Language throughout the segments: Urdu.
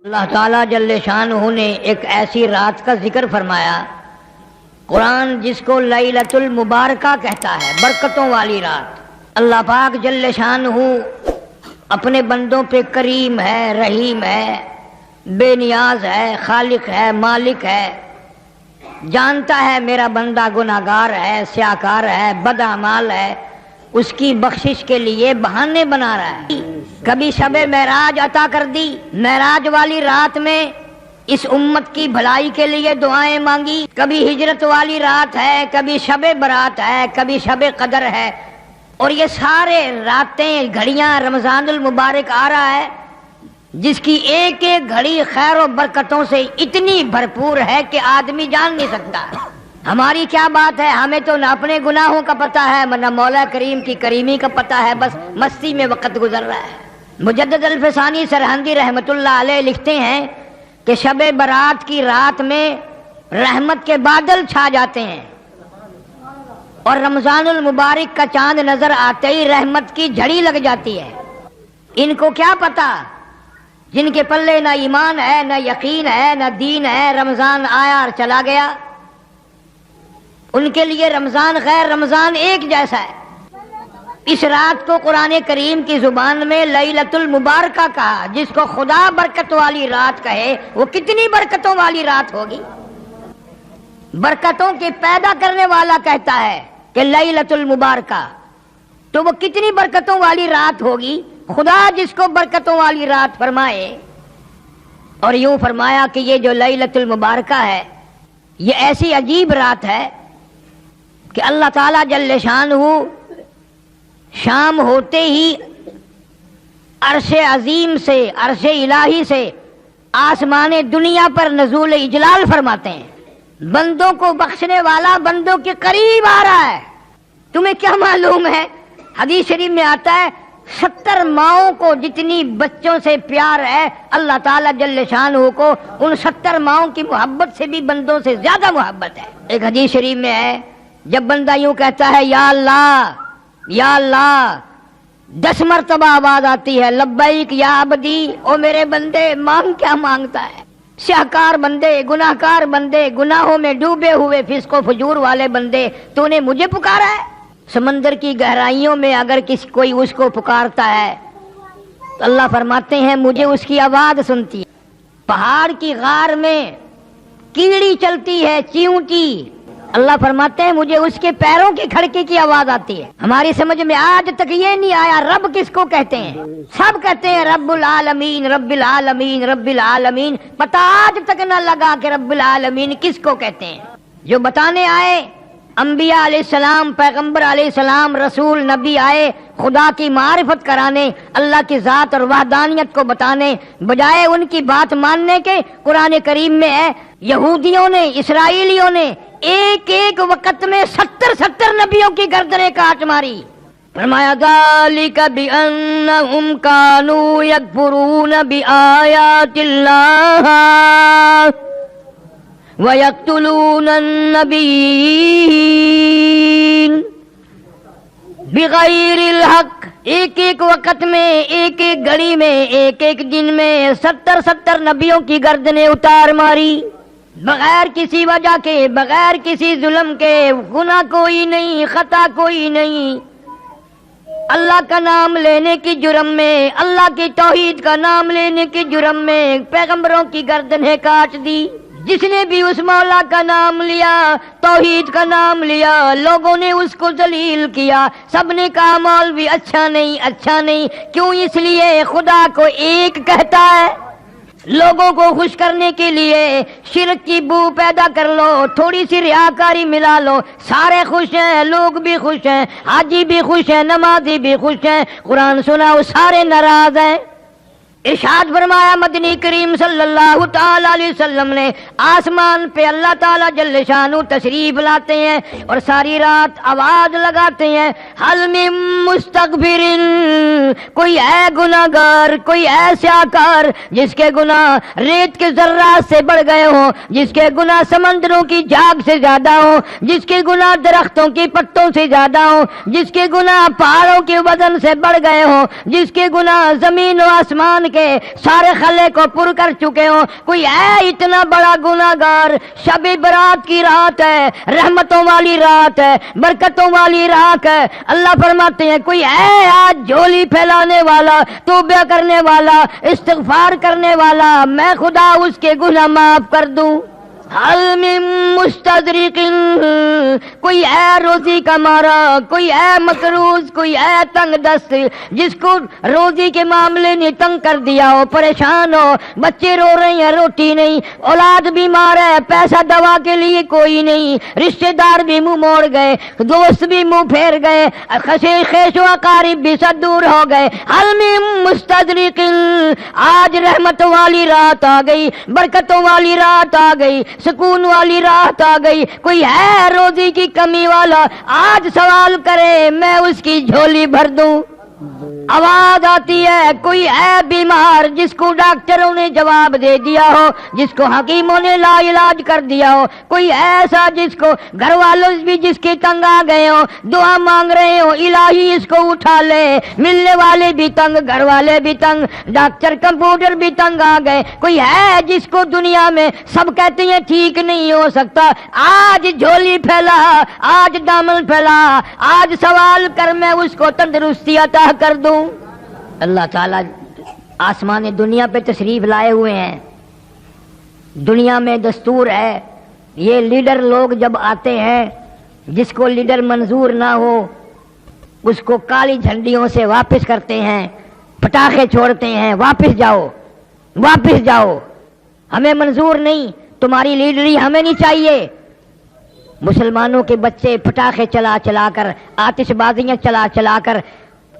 اللہ تعالیٰ جل شانہ نے ایک ایسی رات کا ذکر فرمایا، قرآن جس کو لیلۃ المبارکہ کہتا ہے، برکتوں والی رات۔ اللہ پاک جل شانہ اپنے بندوں پہ کریم ہے، رحیم ہے، بے نیاز ہے، خالق ہے، مالک ہے، جانتا ہے میرا بندہ گناہگار ہے، سیاکار ہے، بد اعمال ہے، اس کی بخشش کے لیے بہانے بنا رہا ہے۔ کبھی شب معراج عطا کر دی، معراج والی رات میں اس امت کی بھلائی کے لیے دعائیں مانگی۔ کبھی ہجرت والی رات ہے، کبھی شب برات ہے، کبھی شب قدر ہے، اور یہ سارے راتیں گھڑیاں رمضان المبارک آ رہا ہے جس کی ایک ایک گھڑی خیر و برکتوں سے اتنی بھرپور ہے کہ آدمی جان نہیں سکتا۔ ہماری کیا بات ہے، ہمیں تو نہ اپنے گناہوں کا پتہ ہے نہ مولا کریم کی کریمی کا پتہ ہے، بس مستی میں وقت گزر رہا ہے۔ مجدد الفسانی سرہندی رحمت اللہ علیہ لکھتے ہیں کہ شب برات کی رات میں رحمت کے بادل چھا جاتے ہیں اور رمضان المبارک کا چاند نظر آتے ہی رحمت کی جھڑی لگ جاتی ہے۔ ان کو کیا پتا، جن کے پلے نہ ایمان ہے، نہ یقین ہے، نہ دین ہے، رمضان آیا اور چلا گیا، ان کے لیے رمضان غیر رمضان ایک جیسا ہے۔ اس رات کو قرآن کریم کی زبان میں لیلۃ المبارکہ کہا، جس کو خدا برکت والی رات کہے وہ کتنی برکتوں والی رات ہوگی۔ برکتوں کے پیدا کرنے والا کہتا ہے کہ لیلۃ المبارکہ، تو وہ کتنی برکتوں والی رات ہوگی۔ خدا جس کو برکتوں والی رات فرمائے، اور یوں فرمایا کہ یہ جو لیلۃ المبارکہ ہے یہ ایسی عجیب رات ہے کہ اللہ تعالیٰ جل شانہ شام ہوتے ہی عرش عظیم سے، عرش الہی سے آسمان دنیا پر نزول اجلال فرماتے ہیں۔ بندوں کو بخشنے والا بندوں کے قریب آ رہا ہے۔ تمہیں کیا معلوم ہے، حدیث شریف میں آتا ہے 70 ماؤں کو جتنی بچوں سے پیار ہے اللہ تعالیٰ جل شانہ کو ان 70 ماؤں کی محبت سے بھی بندوں سے زیادہ محبت ہے۔ ایک حدیث شریف میں ہے، جب بندہ یوں کہتا ہے یا اللہ یا اللہ، 10 مرتبہ آواز آتی ہے لبیک یا عبدی، او میرے بندے مانگ کیا مانگتا ہے۔ شاہکار بندے، گناہکار بندے، گناہوں میں ڈوبے ہوئے فسق و فجور والے بندے، تو نے مجھے پکارا ہے۔ سمندر کی گہرائیوں میں اگر کوئی اس کو پکارتا ہے تو اللہ فرماتے ہیں مجھے اس کی آواز سنتی ہے۔ پہاڑ کی غار میں کیڑی چلتی ہے، چیونٹی، اللہ فرماتے ہیں مجھے اس کے پیروں کی کھڑکی کی آواز آتی ہے۔ ہماری سمجھ میں آج تک یہ نہیں آیا رب کس کو کہتے ہیں۔ سب کہتے ہیں رب العالمین، رب العالمین، رب العالمین، پتہ آج تک نہ لگا کہ رب العالمین کس کو کہتے ہیں۔ جو بتانے آئے انبیاء علیہ السلام، پیغمبر علیہ السلام، رسول، نبی آئے خدا کی معرفت کرانے، اللہ کی ذات اور وحدانیت کو بتانے، بجائے ان کی بات ماننے کے قرآن کریم میں ہے یہودیوں نے، اسرائیلیوں نے ایک ایک وقت میں 70 نبیوں کی گردنیں کاٹ ماری۔ فرمایا ذالک بأنہم کانوا یکفرون بآیات اللہ وَيَقْتُلُونَ النَّبِيِّينَ بِغَيْرِ الْحَقِّ۔ ایک ایک وقت میں، ایک ایک گھڑی میں، ایک ایک دن میں 70 نبیوں کی گردنیں اتار ماری، بغیر کسی وجہ کے، بغیر کسی ظلم کے، گناہ کوئی نہیں، خطا کوئی نہیں، اللہ کا نام لینے کی جرم میں، اللہ کی توحید کا نام لینے کی جرم میں پیغمبروں کی گردنیں کاٹ دی۔ جس نے بھی اس مولا کا نام لیا، توحید کا نام لیا، لوگوں نے اس کو ذلیل کیا، سب نے کہا مولوی اچھا نہیں، اچھا نہیں۔ کیوں؟ اس لیے خدا کو ایک کہتا ہے۔ لوگوں کو خوش کرنے کے لیے شرک کی بو پیدا کر لو، تھوڑی سی ریاکاری ملا لو، سارے خوش ہیں، لوگ بھی خوش ہیں، حاجی بھی خوش ہیں، نمازی بھی خوش ہیں، قرآن سنا وہ سارے ناراض ہیں۔ ارشاد فرمایا مدنی کریم صلی اللہ تعالی علیہ وسلم نے، آسمان پہ اللہ تعالیٰ جل شانہ تشریف لاتے ہیں اور ساری رات آواز لگاتے ہیں حل من مستغفر، کوئی ہے گناہگار، کوئی ہے سیاکار جس کے گناہ ریت کے ذرات سے بڑھ گئے ہوں، جس کے گناہ سمندروں کی جھاگ سے زیادہ ہوں، جس کے گناہ درختوں کی پتوں سے زیادہ ہوں، جس کے گناہ پہاڑوں کے وزن سے بڑھ گئے ہوں، جس کے گناہ زمین و آسمان کے کے سارے خلے کو پر کر چکے ہوں. کوئی ہے اتنا بڑا گناہگار؟ شب برات کی رات ہے، رحمتوں والی رات ہے، برکتوں والی رات ہے. اللہ فرماتے ہیں کوئی ہے آج جھولی پھیلانے والا، توبہ کرنے والا، استغفار کرنے والا، میں خدا اس کے گناہ معاف کر دوں. حل من مستدرک، کوئی ہے روزی کا مارا، کوئی ہے مقروض، کوئی ہے تنگ دست، جس کو روزی کے معاملے نے تنگ کر دیا ہو، پریشان ہو، بچے رو رہے ہیں روٹی نہیں، اولاد بیمار ہے پیسہ دوا کے لیے کوئی نہیں، رشتہ دار بھی منہ موڑ گئے، دوست بھی منہ پھیر گئے، خیش و اقارب بھی سب دور ہو گئے. حل من مستدرک، آج رحمتوں والی رات آ گئی، برکتوں والی رات آ گئی، سکون والی رات آ گئی. کوئی ہے روزی کی کمی والا؟ آج سوال کرے میں اس کی جھولی بھر دوں. آواز آتی ہے کوئی ہے بیمار جس کو ڈاکٹروں نے جواب دے دیا ہو، جس کو حکیموں نے لا علاج کر دیا ہو. کوئی ایسا جس کو گھر والوں بھی جس کے تنگ آ گئے ہو، دعا مانگ رہے ہو الہی اس کو اٹھا لے. ملنے والے بھی تنگ، گھر والے بھی تنگ، ڈاکٹر کمپیوٹر بھی تنگ آ گئے. کوئی ہے جس کو دنیا میں سب کہتے ہیں ٹھیک نہیں ہو سکتا، آج جھولی پھیلا، آج دامن پھیلا، آج سوال کر میں اس کو تندرستی عطا کر دوں. اللہ تعالیٰ آسمان دنیا پہ تشریف لائے ہوئے ہیں. دنیا میں دستور ہے یہ لیڈر لوگ جب آتے ہیں، جس کو لیڈر منظور نہ ہو اس کو کالی جھنڈیوں سے واپس کرتے ہیں، پٹاخے چھوڑتے ہیں، واپس جاؤ واپس جاؤ، ہمیں منظور نہیں، تمہاری لیڈری ہمیں نہیں چاہیے. مسلمانوں کے بچے پٹاخے چلا چلا کر، آتش بازیاں چلا چلا کر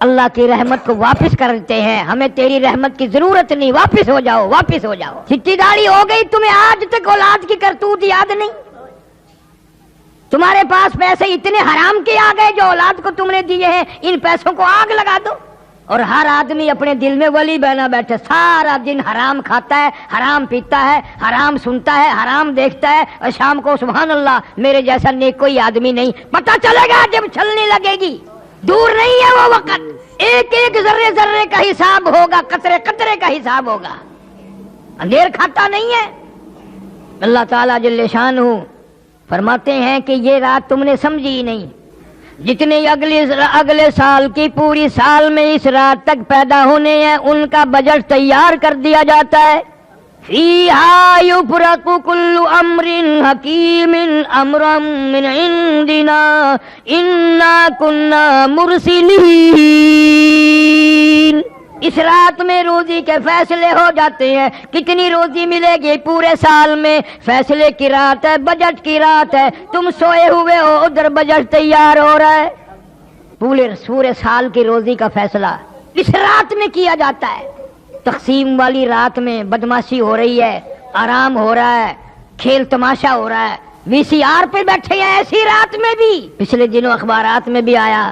اللہ کی رحمت کو واپس کرتے ہیں. ہمیں تیری رحمت کی ضرورت نہیں، واپس ہو جاؤ واپس ہو جاؤ. چٹی داڑھی ہو گئی تمہیں آج تک اولاد کی کرتوت یاد نہیں؟ تمہارے پاس پیسے اتنے حرام کے آ گئے جو اولاد کو تم نے دیے ہیں، ان پیسوں کو آگ لگا دو. اور ہر آدمی اپنے دل میں ولی بنا بیٹھے، سارا دن حرام کھاتا ہے، حرام پیتا ہے، حرام سنتا ہے، حرام دیکھتا ہے، اور شام کو سبحان اللہ میرے جیسا نیک کوئی آدمی نہیں. پتہ چلے گا جب چھلنے لگے گی، دور نہیں ہے وہ وقت. ایک ایک ذرے ذرے کا حساب ہوگا، قطرے قطرے کا حساب ہوگا، اندھیر کھاتا نہیں ہے. اللہ تعالیٰ جل شانہ فرماتے ہیں کہ یہ رات تم نے سمجھی ہی نہیں. جتنے اگلے سال کی پوری سال میں اس رات تک پیدا ہونے ہیں ان کا بجٹ تیار کر دیا جاتا ہے. فیہا یفرق کل امر حکیم امرا من عندنا انا کنا مرسلین. اس رات میں روزی کے فیصلے ہو جاتے ہیں. کتنی روزی ملے گی پورے سال میں؟ فیصلے کی رات ہے، بجٹ کی رات ہے. تم سوئے ہوئے ہو، ادھر بجٹ تیار ہو رہا ہے. پورے سال کی روزی کا فیصلہ اس رات میں کیا جاتا ہے. تقسیم والی رات میں بدماشی ہو رہی ہے، آرام ہو رہا ہے، کھیل تماشا ہو رہا ہے. وی سی آر پہ بیٹھے ہیں ایسی رات میں بھی. پچھلے دنوں اخبارات میں بھی آیا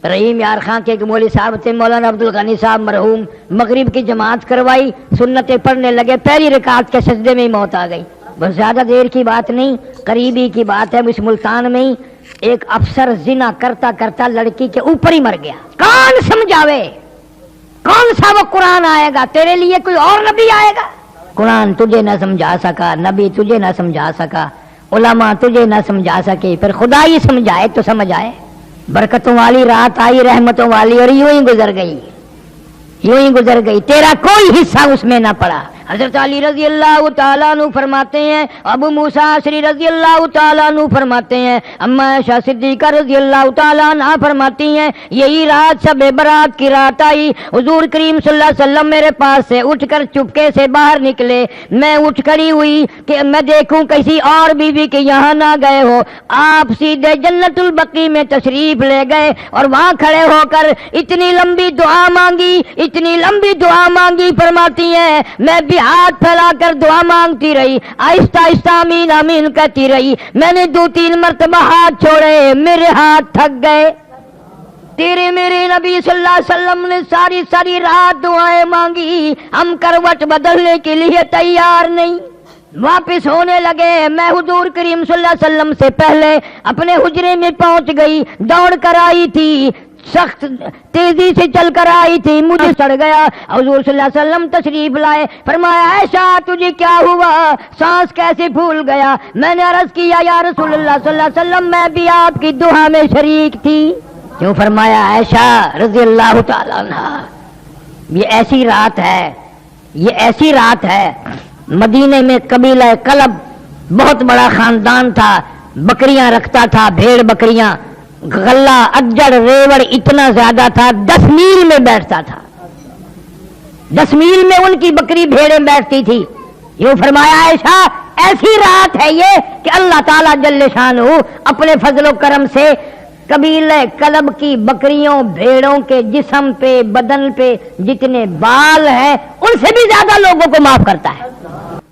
رحیم یار خان کے ایک مولوی صاحب تھے، مولانا عبد الغنی صاحب مرحوم، مغرب کی جماعت کروائی، سنتیں پڑھنے لگے، پہلی رکعت کے سجدے میں ہی موت آ گئی. بس زیادہ دیر کی بات نہیں، قریبی کی بات ہے. اس ملتان میں ہی ایک افسر زنا کرتا کرتا لڑکی کے اوپر ہی مر گیا. کون سمجھاوے؟ کون سا وہ قرآن آئے گا؟ تیرے لیے کوئی اور نبی آئے گا؟ قرآن تجھے نہ سمجھا سکا، نبی تجھے نہ سمجھا سکا، علماء تجھے نہ سمجھا سکے، پھر خدا ہی سمجھائے تو سمجھ آئے. برکتوں والی رات آئی، رحمتوں والی، اور یوں ہی گزر گئی، یوں ہی گزر گئی. تیرا کوئی حصہ اس میں نہ پڑا. حضرت علی رضی اللہ تعالیٰ عنہ فرماتے ہیں، ابو موسیٰ اشعری رضی اللہ تعالیٰ عنہ فرماتے ہیں، اما عائشہ صدیقہ رضی اللہ تعالیٰ عنہ فرماتی ہیں یہی رات شب برات کی رات آئی. حضور کریم صلی اللہ علیہ وسلم میرے پاس سے اٹھ کر چپکے سے باہر نکلے. میں اٹھ کھڑی ہوئی کہ میں دیکھوں کسی اور بیوی کے یہاں نہ گئے ہو. آپ سیدھے جنت البقیع میں تشریف لے گئے اور وہاں کھڑے ہو کر اتنی لمبی دعا مانگی، اتنی لمبی دعا مانگی. فرماتی ہیں میں بھی ہاتھ پھیلا کر دعا مانگتی رہی، آہستہ آہستہ آمین آمین کہتی رہی. میں نے 2-3 مرتبہ ہاتھ چھوڑے، میرے ہاتھ تھک گئے. تیرے میرے نبی صلی اللہ علیہ وسلم نے ساری رات دعائیں مانگی، ہم کروٹ بدلنے کے لیے تیار نہیں. واپس ہونے لگے. میں حضور کریم صلی اللہ علیہ وسلم سے پہلے اپنے حجرے میں پہنچ گئی، دوڑ کر آئی تھی. سخت تیزی سے چل کر آئی تھی، مجھے سڑ گیا۔ حضور صلی اللہ علیہ وسلم تشریف لائے، فرمایا عائشہ تجھے کیا ہوا، سانس کیسے پھول گیا؟ میں نے عرض کیا یا رسول اللہ صلی اللہ علیہ وسلم میں بھی آپ کی دعا میں شریک تھی۔ کیوں؟ فرمایا عائشہ رضی اللہ تعالی عنہا، یہ ایسی رات ہے، یہ ایسی رات ہے، مدینے میں قبیلہ کلب بہت بڑا خاندان تھا، بکریاں رکھتا تھا، بھیڑ بکریاں، غلہ اجڑ ریوڑ اتنا زیادہ تھا، 10 میل میں بیٹھتا تھا، 10 میل میں ان کی بکری بھیڑیں بیٹھتی تھی۔ یوں فرمایا عائشہ ایسی رات ہے یہ کہ اللہ تعالیٰ جل شانہ اپنے فضل و کرم سے قبیلہ کلب کی بکریوں بھیڑوں کے جسم پہ بدن پہ جتنے بال ہیں ان سے بھی زیادہ لوگوں کو معاف کرتا ہے،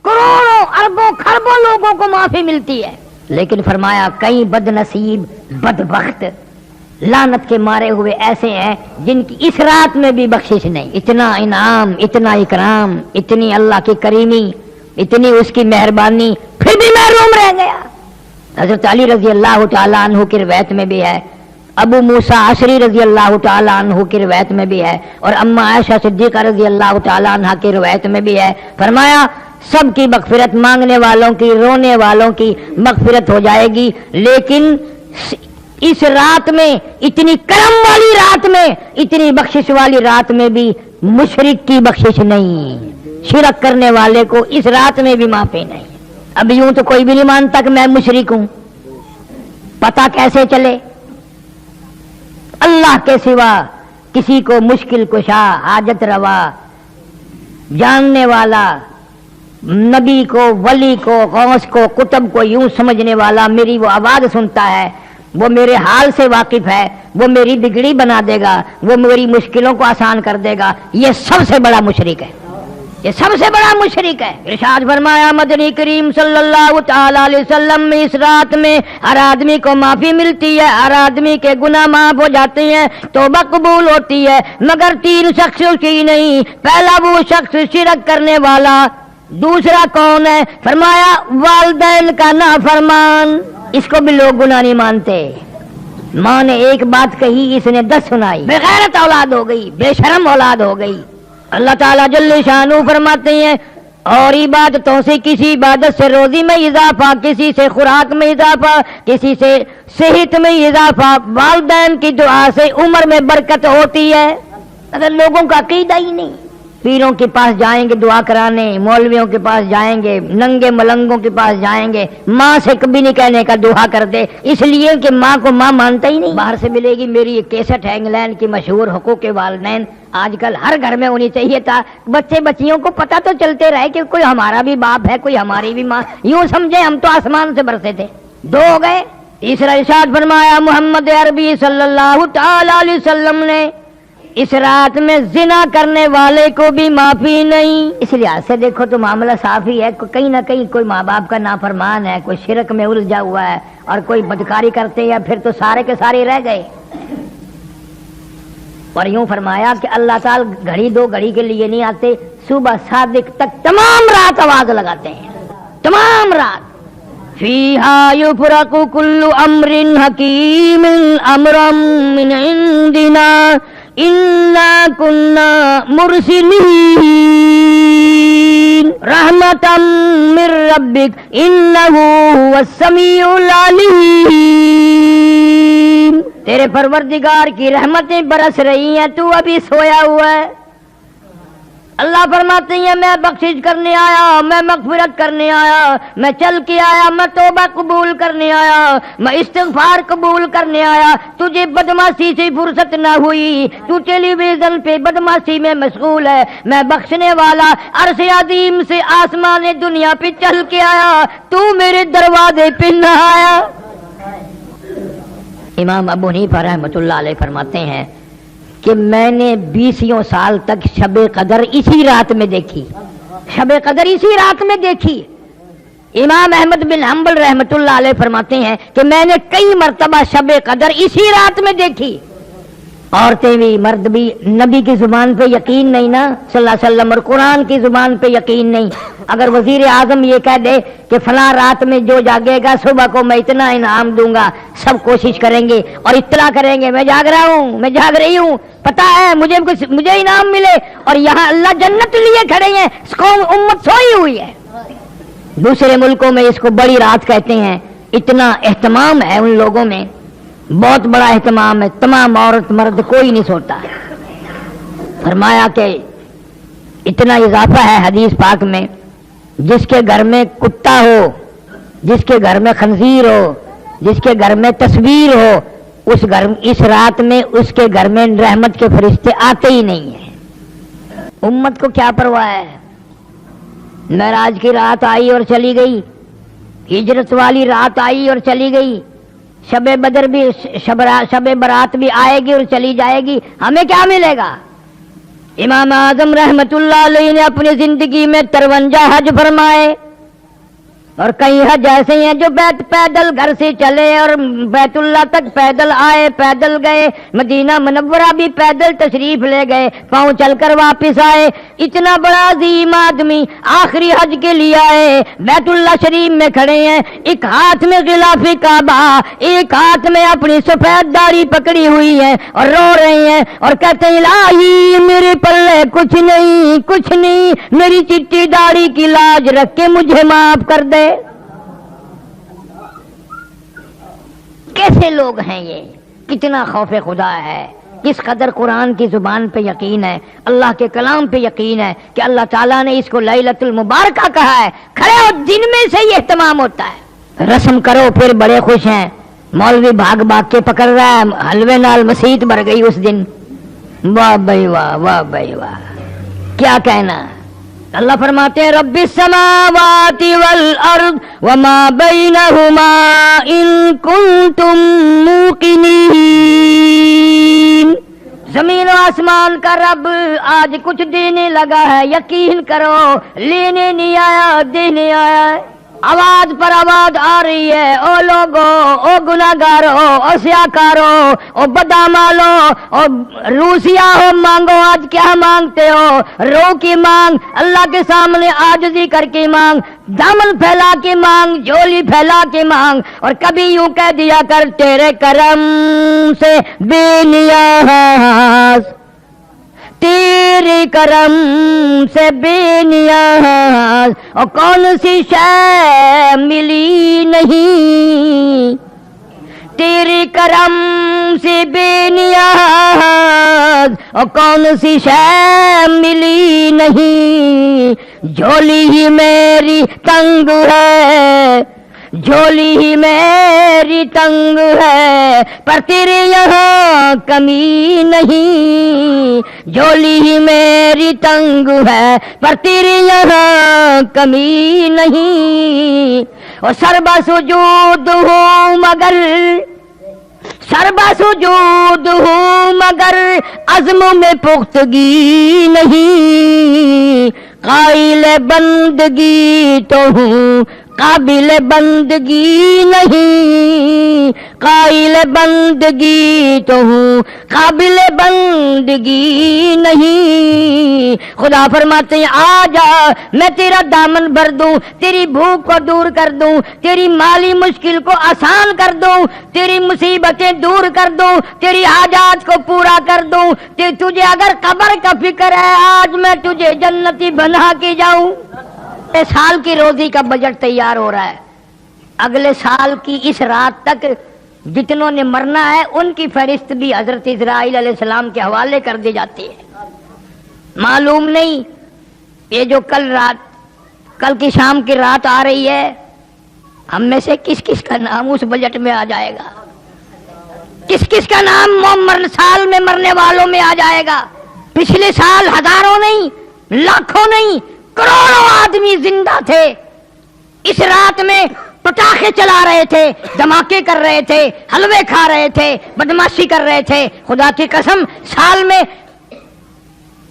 کروڑوں اربوں خربوں لوگوں کو معافی ملتی ہے۔ لیکن فرمایا کئی بد نصیب بدبخت لعنت کے مارے ہوئے ایسے ہیں جن کی اس رات میں بھی بخشش نہیں۔ اتنا انعام، اتنا اکرام، اتنی اللہ کی کریمی، اتنی اس کی مہربانی، پھر بھی محروم رہ گیا۔ حضرت علی رضی اللہ تعالیٰ عنہ کی روایت میں بھی ہے، ابو موسیٰ عشری رضی اللہ تعالیٰ عنہ کی روایت میں بھی ہے، اور اماں عائشہ صدیقہ رضی اللہ تعالیٰ عنہ کی روایت میں بھی ہے، فرمایا سب کی مغفرت، مانگنے والوں کی، رونے والوں کی مغفرت ہو جائے گی، لیکن اس رات میں، اتنی کرم والی رات میں، اتنی بخشش والی رات میں بھی مشرک کی بخشش نہیں، شرک کرنے والے کو اس رات میں بھی معافی نہیں۔ اب یوں تو کوئی بھی نہیں مانتا کہ میں مشرک ہوں، پتہ کیسے چلے؟ اللہ کے سوا کسی کو مشکل کشا، حاجت روا، جاننے والا، نبی کو، ولی کو، غوث کو، کتب کو یوں سمجھنے والا میری وہ آواز سنتا ہے، وہ میرے حال سے واقف ہے، وہ میری بگڑی بنا دے گا، وہ میری مشکلوں کو آسان کر دے گا، یہ سب سے بڑا مشرک ہے، یہ سب سے بڑا مشرک ہے۔ ارشاد فرمایا مدنی کریم صلی اللہ تعالی علیہ وسلم میں اس رات میں ہر آدمی کو معافی ملتی ہے، ہر آدمی کے گناہ معاف ہو جاتے ہیں، توبہ قبول ہوتی ہے، مگر 3 شخص کی نہیں۔ پہلا وہ شخص شرک کرنے والا، دوسرا کون ہے؟ فرمایا والدین کا نافرمان، اس کو بھی لوگ گناہ نہیں مانتے، ماں نے ایک بات کہی اس نے 10 سنائی، بے غیرت اولاد ہو گئی، بے شرم اولاد ہو گئی۔ اللہ تعالیٰ جل شانہ فرماتے ہیں اور عبادتوں سے کسی عبادت سے روزی میں اضافہ، کسی سے خوراک میں اضافہ، کسی سے صحت میں اضافہ، والدین کی دعا سے عمر میں برکت ہوتی ہے۔ اگر لوگوں کا عقیدہ ہی نہیں، پیروں کے پاس جائیں گے دعا کرانے، مولویوں کے پاس جائیں گے، ننگے ملنگوں کے پاس جائیں گے، ماں سے کبھی نہیں کہنے کا دعا کر دے، اس لیے کہ ماں کو ماں مانتا ہی نہیں۔ باہر سے ملے گی میری ایک کیسٹ ہے انگلینڈ کی مشہور حقوق والدین، آج کل ہر گھر میں ہونی چاہیے تھا، بچے بچیوں کو پتہ تو چلتے رہے کہ کوئی ہمارا بھی باپ ہے، کوئی ہماری بھی ماں، یوں سمجھے ہم تو آسمان سے برسے تھے۔ 2 ہو گئے۔ تیسرا ارشاد فرمایا محمد عربی صلی اللہ تعالی علیہ وسلم نے اس رات میں زنا کرنے والے کو بھی معافی نہیں۔ اس لحاظ سے دیکھو تو معاملہ صاف ہی ہے، کہیں نہ کہیں کوئی ماں باپ کا نافرمان ہے، کوئی شرک میں الجھا ہوا ہے اور کوئی بدکاری کرتے ہیں، پھر تو سارے کے سارے رہ گئے۔ اور یوں فرمایا کہ اللہ تعالیٰ گھڑی 2 گھڑی کے لیے نہیں آتے، صبح صادق تک تمام رات آواز لگاتے ہیں، تمام رات۔ فیہا یفرق کل امر حکیم امرا من عندنا انا کنا مرسلین رحمتا من ربک انہ هو السمیع العلیم۔ تیرے پروردگار کی رحمتیں برس رہی ہیں، تو ابھی سویا ہوا ہے۔ اللہ فرماتے ہیں میں بخشش کرنے آیا، میں مغفرت کرنے آیا، میں چل کے آیا، میں توبہ قبول کرنے آیا، میں استغفار قبول کرنے آیا۔ تجھے بدمعاشی سے فرصت نہ ہوئی، تو ٹیلی ویژن پہ بدمعاشی میں مشغول ہے، میں بخشنے والا عرش عظیم سے آسمان دنیا پہ چل کے آیا، تو میرے دروازے پہ نہ آیا۔ امام ابو حنیفہ رحمۃ اللہ علیہ فرماتے ہیں کہ میں نے 20 سال تک شب قدر اسی رات میں دیکھی، شب قدر اسی رات میں دیکھی۔ امام احمد بن حنبل رحمۃ اللہ علیہ فرماتے ہیں کہ میں نے کئی مرتبہ شب قدر اسی رات میں دیکھی، عورتیں بھی مرد بھی نبی کی زبان پہ یقین نہیں نا صلی اللہ علیہ وسلم، اور قرآن کی زبان پہ یقین نہیں. اگر وزیر اعظم یہ کہہ دے کہ فلاں رات میں جو جاگے گا صبح کو میں اتنا انعام دوں گا، سب کوشش کریں گے اور اطلاع کریں گے میں جاگ رہا ہوں، میں جاگ رہی ہوں، پتا ہے مجھے انعام ملے، اور یہاں اللہ جنت لیے کھڑے ہیں، اس کو امت سوئی ہوئی ہے. دوسرے ملکوں میں اس کو بڑی رات کہتے ہیں. اتنا اہتمام ہے ان لوگوں میں، بہت بڑا اہتمام ہے، تمام عورت مرد کوئی نہیں سوتا. فرمایا کہ اتنا اضافہ ہے حدیث پاک میں، جس کے گھر میں کتا ہو، جس کے گھر میں خنزیر ہو، جس کے گھر میں تصویر ہو، اس رات میں اس کے گھر میں رحمت کے فرشتے آتے ہی نہیں ہیں. امت کو کیا پرواہ ہے؟ معراج کی رات آئی اور چلی گئی، ہجرت والی رات آئی اور چلی گئی، شب بدر بھی شب برات بھی آئے گی اور چلی جائے گی، ہمیں کیا ملے گا؟ امام اعظم رحمت اللہ علیہ نے اپنی زندگی میں 53 حج فرمائے، اور کئی حج ایسے ہیں جو پیدل گھر سے چلے اور بیت اللہ تک پیدل آئے، پیدل گئے، مدینہ منورہ بھی پیدل تشریف لے گئے، پاؤں چل کر واپس آئے. اتنا بڑا عظیم آدمی آخری حج کے لیے آئے، بیت اللہ شریف میں کھڑے ہیں، ایک ہاتھ میں غلاف کعبہ، ایک ہاتھ میں اپنی سفید داڑھی پکڑی ہوئی ہے اور رو رہے ہیں اور کہتے ہیں الہی میرے پلے کچھ نہیں، میری چٹی داڑھی کی لاج رکھ کے مجھے معاف کر دے. کیسے لوگ ہیں یہ؟ کتنا خوف خدا ہے، کس قدر قرآن کی زبان پہ یقین ہے، اللہ کے کلام پہ یقین ہے کہ اللہ تعالیٰ نے اس کو لیلۃ المبارکہ کہا ہے. کھڑے ہو، دن میں سے یہ اہتمام ہوتا ہے. رسم کرو پھر بڑے خوش ہیں، مولوی بھاگ کے پکڑ رہا ہے، حلوے نال مسیت بھر گئی اس دن. واہ بھائی واہ، واہ بھائی واہ، کیا کہنا. اللہ فرماتے ہیں رب السماوات والارض وما بینہما ان کنتم موقنین. زمین و آسمان کا رب آج کچھ دینے لگا ہے، یقین کرو، لینے نہیں آیا، دینے آیا ہے. آواز پر آواز آ رہی ہے، او لوگو، او گناہگارو، او سیاکارو، او بدامالو، او روسیا ہو، مانگو. آج کیا مانگتے ہو؟ رو کی مانگ، اللہ کے سامنے عاجزی کر کے مانگ، دامن پھیلا کے مانگ، جھولی پھیلا کے مانگ. اور کبھی یوں کہہ دیا کر تیرے کرم سے بے نیاز، تیرے کرم سے بے نیاز، اور کون سی شے ملی نہیں. تیرے کرم سے بے نیاز، اور کون سی شے ملی نہیں. جھولی ہی میری تنگ ہے، جھولی ہی میری تنگ ہے، پر تیرے یہاں کمی نہیں. جھولی ہی میری تنگ ہے، پر تیرے یہاں کمی نہیں. اور سربا سجود ہوں مگر، سربا سجود ہوں مگر عزم میں پختگی نہیں. قائل بندگی تو ہوں، قابل بندگی نہیں. قائل بندگی تو ہوں، قابل بندگی نہیں. خدا فرماتے ہیں آ جا، میں تیرا دامن بھر دوں، تیری بھوک کو دور کر دوں، تیری مالی مشکل کو آسان کر دوں، تیری مصیبتیں دور کر دوں، تیری حاجات کو پورا کر دوں. تجھے اگر قبر کا فکر ہے، آج میں تجھے جنتی بنا کے جاؤں. سال کی روزی کا بجٹ تیار ہو رہا ہے. اگلے سال کی اس رات تک جتنوں نے مرنا ہے ان کی فہرست بھی حضرت اسرائیل علیہ السلام کے حوالے کر دی جاتی ہے. معلوم نہیں یہ جو کل کی شام کی رات آ رہی ہے، ہم میں سے کس کس کا نام اس بجٹ میں آ جائے گا، کس کس کا نام سال میں مرنے والوں میں آ جائے گا. پچھلے سال ہزاروں نہیں، لاکھوں نہیں، کروڑوں آدمی زندہ تھے، اس رات میں پٹاخے چلا رہے تھے، دھماکے کر رہے تھے، حلوے کھا رہے تھے، بدماشی کر رہے تھے. خدا کی قسم سال میں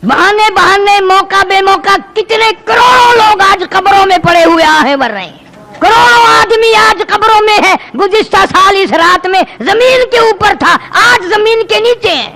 بہانے موقع بے موقع کتنے کروڑوں لوگ آج قبروں میں پڑے ہوئے آہے بھر رہے ہیں. کروڑوں آدمی آج قبروں میں ہے. گزشتہ سال اس رات میں زمین کے اوپر تھا، آج زمین کے نیچے ہیں.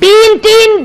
3-3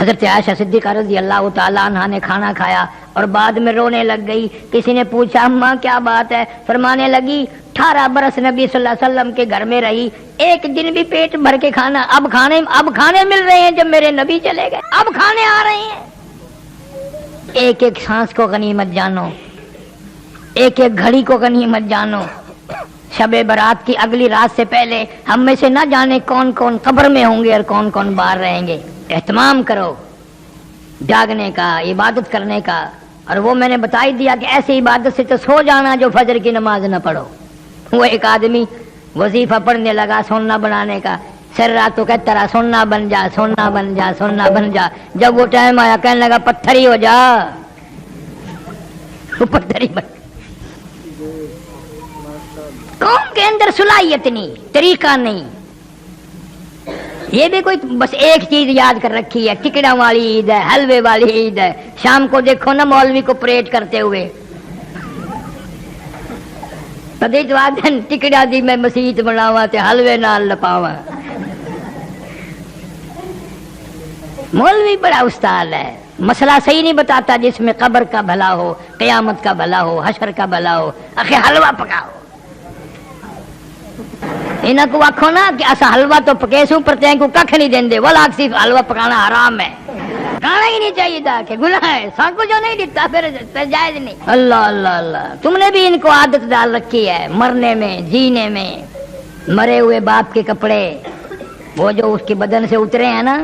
حضرت عائشہ صدیقہ رضی اللہ تعالیٰ عنہا نے کھانا کھایا اور بعد میں رونے لگ گئی. کسی نے پوچھا اماں کیا بات ہے؟ فرمانے لگی 18 برس نبی صلی اللہ علیہ وسلم کے گھر میں رہی, ایک دن بھی پیٹ بھر کے کھانا, اب کھانے مل رہے ہیں جب میرے نبی چلے گئے, اب کھانے آ رہے ہیں. ایک ایک سانس کو غنیمت جانو, ایک ایک گھڑی کو غنیمت جانو. شب برات کی اگلی رات سے پہلے ہم میں سے نہ جانے کون کون قبر میں ہوں گے اور کون کون باہر رہیں گے. اہتمام کرو جاگنے کا, عبادت کرنے کا. اور وہ میں نے بتا ہی دیا کہ ایسی عبادت سے تو سو جانا جو فجر کی نماز نہ پڑھو. وہ ایک آدمی وظیفہ پڑھنے لگا سونا بنانے کا, سر رات تو کہتا رہا سونا بن جا, سونا بن جا, سونا بن جا. جب وہ ٹائم آیا کہنے لگا پتھر ہی ہو جا, وہ پتھر ہی بن. قوم کے اندر صلاحیت نہیں, طریقہ نہیں. یہ بھی کوئی بس ایک چیز یاد کر رکھی ہے, ٹکڑا والی عید ہے, حلوے والی عید ہے. شام کو دیکھو نا مولوی کو پریڈ کرتے ہوئے, کدی تو آدھن ٹکڑا دی میں مسیت بناوا تے حلوے نال لپاوا. مولوی بڑا استاد ہے, مسئلہ صحیح نہیں بتاتا جس میں قبر کا بھلا ہو, قیامت کا بھلا ہو, حشر کا بھلا ہو. آخر حلوہ پکاؤ. انہاں کو آکھو نا کہ اسا حلوہ تو پکے سوں پر تین کو ککھ نہیں دیندے, والا صرف حلوہ پکانا حرام ہے, کھانا ہی نہیں چاہیے تھا کہ گناہ ہے. سانکو جو نہیں دیتا پھر جائز نہیں. اللہ اللہ اللہ, تم نے بھی ان کو عادت ڈال رکھی ہے مرنے میں جینے میں. مرے ہوئے باپ کے کپڑے وہ جو اس کے بدن سے اترے ہیں نا,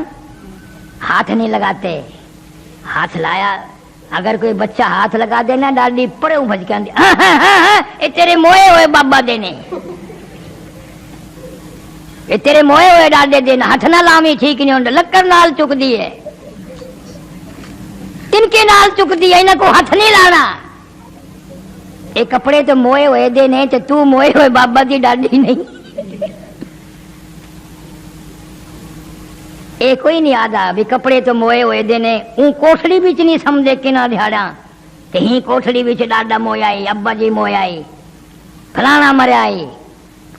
ہاتھ نہیں لگاتے. ہاتھ لایا, اگر کوئی بچہ ہاتھ لگا دینا ڈاڈی پڑے بھج کے آندی تیرے موئے ہوئے بابا دینے, یہ تیرے موئے ہوئے ڈاڈے دینا, ہاتھ نہ لامی ٹھیک نہیں ہوندا. لکڑ نال چک دی ہے, تن کے نال چک دی ہے, انہاں کو ہاتھ نہیں لانا. یہ کپڑے تو موئے ہوئے دینے تے تو موئے ہوئے بابا دی ڈاڈی نہیں. یہ کوئی نہیں آدھا بھی کپڑے تو موئے ہوئے دینے. اون کوٹھڑی بچ نہیں سمجھے کنا دھیاڑا کہ ہی کوٹھڑی بچ ڈاڈا مویا آئی, ابا جی مویا آئی, فلانا مریا آئی.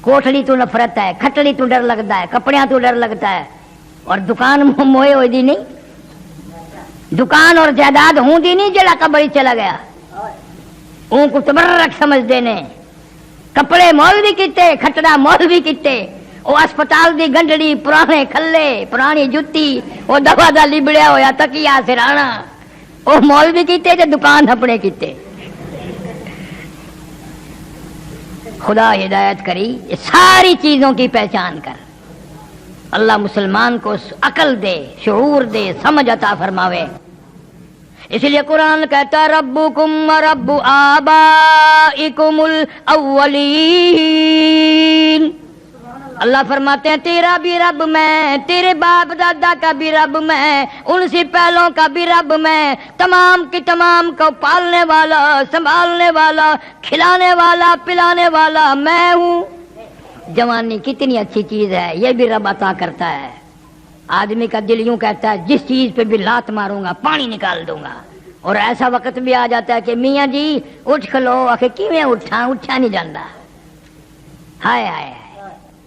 کوٹھڑی تو نفرت ہے, کھٹڑی تو ڈر لگتا ہے, کپڑیاں تو ڈر لگتا ہے. اور دکان موئے ہوئے دی نہیں, دکان اور جائیداد ہوں دی نہیں جڑا قبر چلا گیا. اون کو تبرک سمجھ دینے. کپڑے مول بھی کیتے, کھٹڑا مول بھی کیتے. وہ اسپتال دی گنڈڑی, پرانے کھلے, پرانی جتی, وہ دوا دا لبڑیا ہویا تکیا سرانا, وہ مول بھی کیتے تے دکان اپنے کیتے. خدا ہدایت کری, یہ ساری چیزوں کی پہچان کر. اللہ مسلمان کو عقل دے, شعور دے, سمجھ عطا فرماوے. اس لیے قرآن کہتا ہے ربکم و رب آبائکم الاولین. اللہ فرماتے ہیں تیرا بھی رب میں, تیرے باپ دادا کا بھی رب میں, ان سے پہلوں کا بھی رب میں, تمام کی تمام کو پالنے والا, سنبھالنے والا, کھلانے والا, پلانے والا میں ہوں. جوانی کتنی اچھی چیز ہے, یہ بھی رب عطا کرتا ہے. آدمی کا دل یوں کہتا ہے جس چیز پہ بھی لات ماروں گا پانی نکال دوں گا. اور ایسا وقت بھی آ جاتا ہے کہ میاں جی اٹھ کھلو, آخر کیویں اٹھا نہیں جاتا. ہائے ہائے,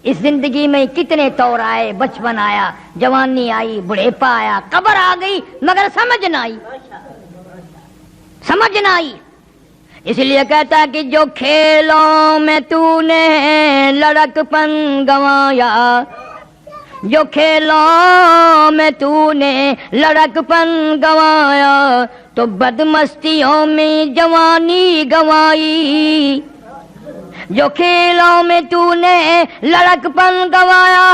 اس زندگی میں کتنے طور آئے, بچپن آیا, جوانی آئی, بڑھیپا آیا, قبر آ گئی, مگر سمجھ نہ آئی, سمجھ نہ آئی. اس لیے کہتا ہے کہ جو کھیلوں میں تو نے لڑک پن گنوایا, جو کھیلوں میں تو نے لڑک پن گنوایا, تو بدمستیوں میں جوانی گنوائی. جو کھیلوں میں تو نے لڑک پن گنوایا,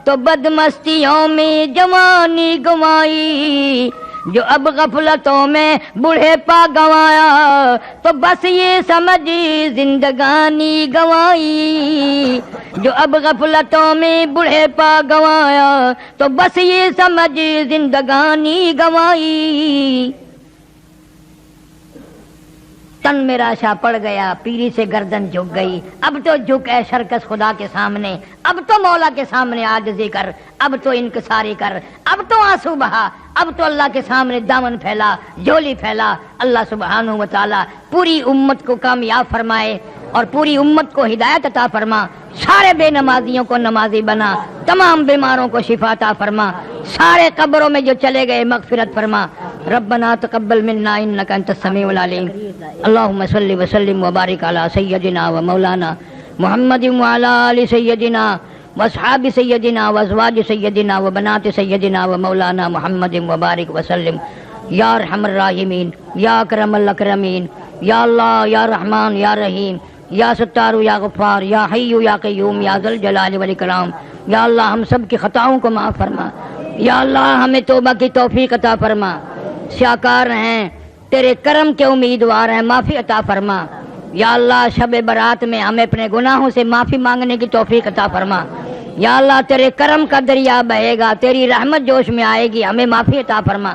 تو بدمستیوں میں جوانی گنوائی. جو اب غفلتوں میں بوڑھے پا گنوایا, تو بس یہ سمجھی زندگانی گنوائی. جو اب غفلتوں میں بوڑھے پا گنوایا, تو بس یہ سمجھی زندگانی گنوائی. تن میرا شاہ پڑ گیا, پیری سے گردن جھک گئی. اب تو جھک اے شرکس خدا کے سامنے, اب تو مولا کے سامنے عاجزی کر, اب تو انکساری کر, اب تو آنسو بہا, اب تو اللہ کے سامنے دامن پھیلا, جھولی پھیلا. اللہ سبحانہ و تعالی پوری امت کو کامیاب فرمائے. اور پوری امت کو ہدایت عطا فرما، سارے بے نمازیوں کو نمازی بنا، تمام بیماروں کو شفا عطا فرما، سارے قبروں میں جو چلے گئے مغفرت فرما۔ ربنا تقبل منا انك انت السميع العليم۔ اللهم صل وسلم وبارك على سيدنا ومولانا محمد وعلى آل سيدنا واصحاب سيدنا وازواج سيدنا وبنات سيدنا ومولانا محمد وبارك وسلم یا ارحم الراحمین، یا اکرم الاکرمین، یا اللہ، یا رحمان، یا رحیم، یا ستار، یا غفار، یا حی، یا قیوم، یا ذل جلال والاکرام۔ یا اللہ ہم سب کی خطاؤں کو معاف فرما، یا اللہ ہمیں توبہ کی توفیق عطا فرما، سیاکار ہیں، تیرے کرم کے امیدوار ہیں، معافی عطا فرما۔ یا اللہ شب برات میں ہمیں اپنے گناہوں سے معافی مانگنے کی توفیق عطا فرما۔ یا اللہ تیرے کرم کا دریا بہے گا، تیری رحمت جوش میں آئے گی، ہمیں معافی عطا فرما۔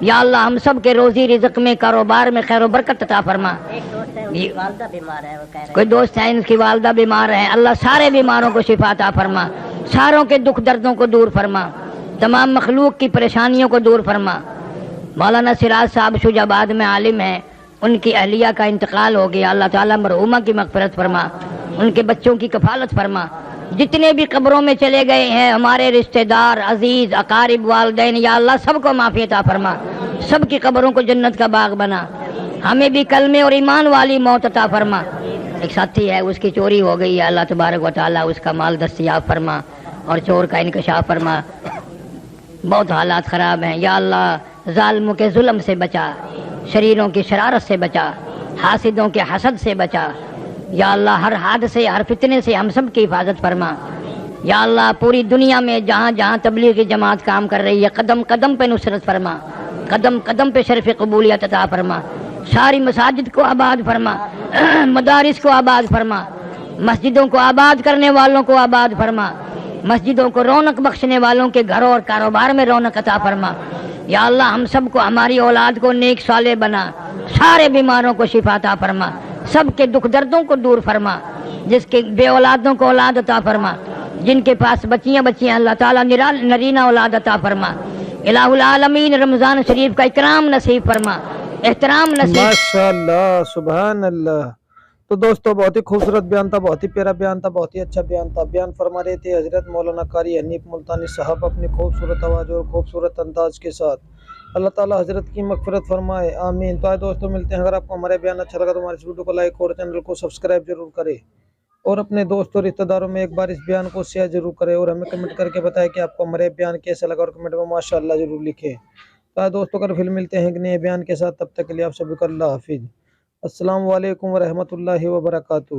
یا اللہ ہم سب کے روزی رزق میں، کاروبار میں خیر و برکت عطا فرما۔ کوئی دوست ہے ان کی والدہ بیمار ہے، اللہ سارے بیماروں کو شفا عطا فرما، ساروں کے دکھ دردوں کو دور فرما، تمام مخلوق کی پریشانیوں کو دور فرما۔ مولانا سراج صاحب شجاع آباد میں عالم ہیں، ان کی اہلیہ کا انتقال ہو گیا، اللہ تعالیٰ مرحومہ کی مغفرت فرما، ان کے بچوں کی کفالت فرما۔ جتنے بھی قبروں میں چلے گئے ہیں ہمارے رشتہ دار، عزیز، اقارب، والدین، یا اللہ سب کو معافی عطا فرما، سب کی قبروں کو جنت کا باغ بنا، ہمیں بھی کلمے اور ایمان والی موت عطا فرما۔ ایک ساتھی ہے اس کی چوری ہو گئی ہے، اللہ تبارک و تعالیٰ اس کا مال دستیاب فرما اور چور کا انکشاف فرما۔ بہت حالات خراب ہیں، یا اللہ ظالموں کے ظلم سے بچا، شریروں کی شرارت سے بچا، حاسدوں کے حسد سے بچا۔ یا اللہ ہر حادثے، ہر فتنے سے ہم سب کی حفاظت فرما۔ یا اللہ پوری دنیا میں جہاں جہاں تبلیغی جماعت کام کر رہی ہے، قدم قدم پہ نصرت فرما، قدم قدم پہ شرف قبولیت عطا فرما، ساری مساجد کو آباد فرما، مدارس کو آباد فرما، مسجدوں کو آباد کرنے والوں کو آباد فرما، مسجدوں کو رونق بخشنے والوں کے گھروں اور کاروبار میں رونق عطا فرما۔ یا اللہ ہم سب کو، ہماری اولاد کو نیک صالح بنا، سارے بیماروں کو شفا عطا فرما، سب کے دکھ دردوں کو دور فرما، جس کے بے اولادوں کو اولاد عطا فرما، جن کے پاس بچیاں اللہ تعالیٰ نرینہ اولاد عطا فرما۔ الہ العالمین رمضان شریف کا اکرام نصیب فرما، احترام نصیب۔ ماشاءاللہ، سبحان اللہ۔ تو دوستو بہت ہی خوبصورت بیان تھا، بہت ہی پیارا بیان تھا، بہت ہی اچھا بیان تھا۔ بیان فرما رہے تھے حضرت مولانا قاری حنیف ملتانی صاحب اپنی خوبصورت آواز اور خوبصورت انداز کے ساتھ۔ اللہ تعالیٰ حضرت کی مغفرت فرمائے، آمین۔ تو آئے دوستو ملتے ہیں، اگر آپ کو ہمارے بیان اچھا لگا تو ہمارے اس ویڈیو کو لائک اور چینل کو سبسکرائب ضرور کریں، اور اپنے دوستوں اور رشتہ داروں میں ایک بار اس بیان کو شیئر ضرور کریں، اور ہمیں کمنٹ کر کے بتائیں کہ آپ کو ہمارے بیان کیسا لگا، اور کمنٹ میں ماشاءاللہ ضرور لکھیں۔ تو آئے دوستوں کل پھر ملتے ہیں ایک نئے بیان کے ساتھ، تب تک کے لیے آپ سبھی کو اللہ حافظ۔ السلام علیکم ورحمۃ اللہ وبرکاتہ۔